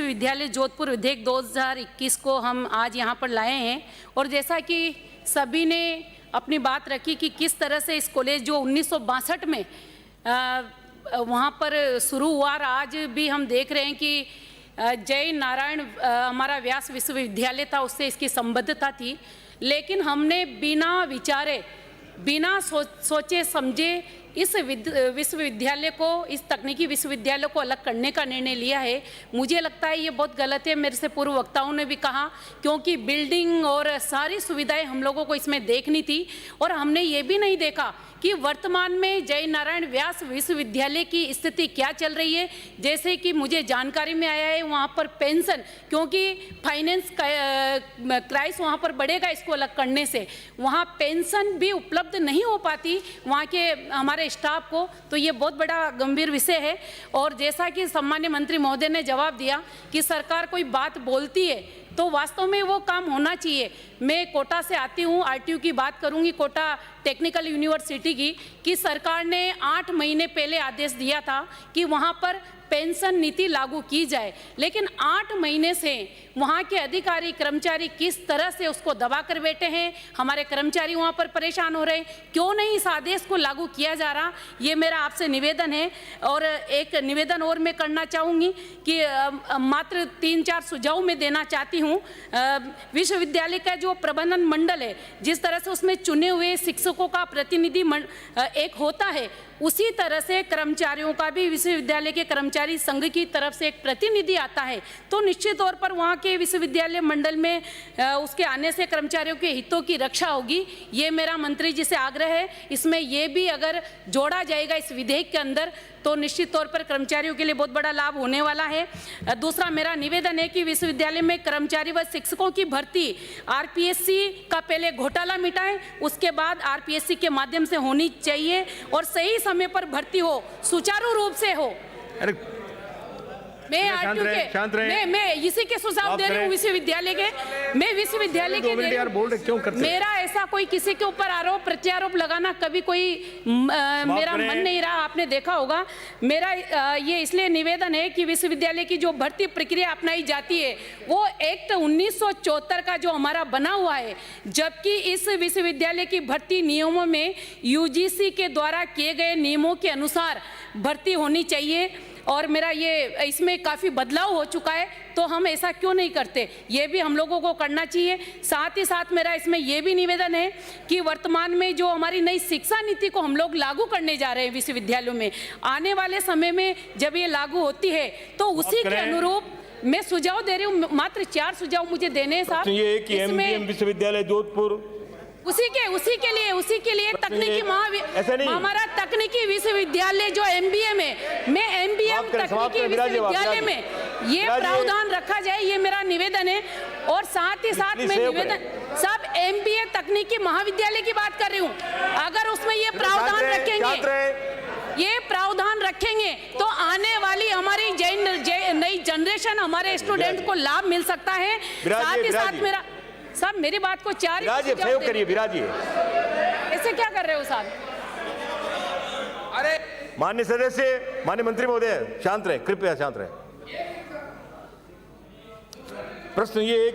विश्वविद्यालय जोधपुर विधेयक 2021 को हम आज यहाँ पर लाए हैं। और जैसा कि सभी ने अपनी बात रखी कि किस तरह से इस कॉलेज जो 1962 में वहाँ पर शुरू हुआ, और आज भी हम देख रहे हैं कि जय नारायण हमारा व्यास विश्वविद्यालय था, उससे इसकी संबद्धता थी। लेकिन हमने बिना विचारे, बिना सोचे समझे इस विश्वविद्यालय को, इस तकनीकी विश्वविद्यालय को अलग करने का निर्णय लिया है। मुझे लगता है ये बहुत गलत है। मेरे से पूर्व वक्ताओं ने भी कहा, क्योंकि बिल्डिंग और सारी सुविधाएं हम लोगों को इसमें देखनी थी, और हमने ये भी नहीं देखा कि वर्तमान में जय नारायण व्यास विश्वविद्यालय की स्थिति क्या चल रही है। जैसे कि मुझे जानकारी में आया है, वहाँ पर पेंशन, क्योंकि फाइनेंस क्राइस वहाँ पर बढ़ेगा इसको अलग करने से, वहाँ पेंशन भी उपलब्ध नहीं हो पाती वहाँ के हमारे स्टाफ को। तो ये बहुत बड़ा गंभीर विषय है। और जैसा कि सम्मान्य मंत्री महोदय ने जवाब दिया कि सरकार कोई बात बोलती है तो वास्तव में वो काम होना चाहिए। मैं कोटा से आती हूँ, आरटीयू की बात करूँगी, कोटा टेक्निकल यूनिवर्सिटी की, कि सरकार ने 8 महीने पहले आदेश दिया था कि वहाँ पर पेंशन नीति लागू की जाए, लेकिन 8 महीने से वहाँ के अधिकारी कर्मचारी किस तरह से उसको दबा कर बैठे हैं। हमारे कर्मचारी वहाँ पर परेशान हो रहे हैं। क्यों नहीं इस आदेश को लागू किया जा रहा, ये मेरा आपसे निवेदन है। और एक निवेदन और मैं करना चाहूँगी कि मात्र 3-4 सुझाव मैं देना चाहती हूँ। विश्वविद्यालय का जो प्रबंधन मंडल है, जिस तरह से उसमें चुने हुए शिक्षकों का प्रतिनिधि एक होता है, उसी तरह से कर्मचारियों का भी विश्वविद्यालय के कर्मचारी संघ की तरफ से एक प्रतिनिधि आता है। तो निश्चित तौर पर वहाँ के विश्वविद्यालय मंडल में उसके आने से कर्मचारियों के हितों की रक्षा होगी। ये मेरा मंत्री जी से आग्रह है। इसमें ये भी अगर जोड़ा जाएगा इस विधेयक के अंदर तो निश्चित तौर पर कर्मचारियों के लिए बहुत बड़ा लाभ होने वाला है। दूसरा मेरा निवेदन है कि विश्वविद्यालय में कर्मचारी व शिक्षकों की भर्ती आरपीएससी का पहले घोटाला मिटाएं, उसके बाद आरपीएससी के माध्यम से होनी चाहिए और सही समय पर भर्ती हो, सुचारू रूप से हो। मैं मैं इसी के सुझाव दे रही हूँ विश्वविद्यालय के। मैं विश्वविद्यालय के मेरा ऐसा कोई किसी के ऊपर आरोप प्रत्यारोप लगाना कभी कोई मेरा मन नहीं रहा, आपने देखा होगा। मेरा ये इसलिए निवेदन है कि विश्वविद्यालय की जो भर्ती प्रक्रिया अपनाई जाती है वो एक्ट 1974 का जो हमारा बना हुआ है, जबकि इस विश्वविद्यालय की भर्ती नियमों में यूजीसी के द्वारा किए गए नियमों के अनुसार भर्ती होनी चाहिए। और मेरा ये इसमें काफ़ी बदलाव हो चुका है, तो हम ऐसा क्यों नहीं करते, ये भी हम लोगों को करना चाहिए। साथ ही साथ मेरा इसमें ये भी निवेदन है कि वर्तमान में जो हमारी नई शिक्षा नीति को हम लोग लागू करने जा रहे हैं विश्वविद्यालयों में, आने वाले समय में जब ये लागू होती है तो उसी के अनुरूप मैं सुझाव दे रही हूँ। मात्र 4 सुझाव मुझे देने हैं साहब। ये विश्वविद्यालय जोधपुर उसी के लिए तकनीकी हमारा तकनीकी विश्वविद्यालय जो एमबीए में, मैं एमबीए तकनीकी विश्वविद्यालय में ये प्रावधान रखा जाए, ये मेरा निवेदन है। और साथ ही साथ मैं निवेदन सब एमबीए तकनीकी महाविद्यालय की बात कर रही हूँ, अगर उसमें ये प्रावधान रखेंगे तो आने वाली हमारी नई जनरेशन, हमारे स्टूडेंट को लाभ मिल सकता है। साथ ही साथ मेरा साहब, मेरी बात को 4 सहयोग करिए। विराजिए, ऐसे क्या कर रहे हो साहब? अरे माननीय सदस्य, माननीय मंत्री महोदय शांत रहे, कृपया शांत रहे। प्रश्न ये है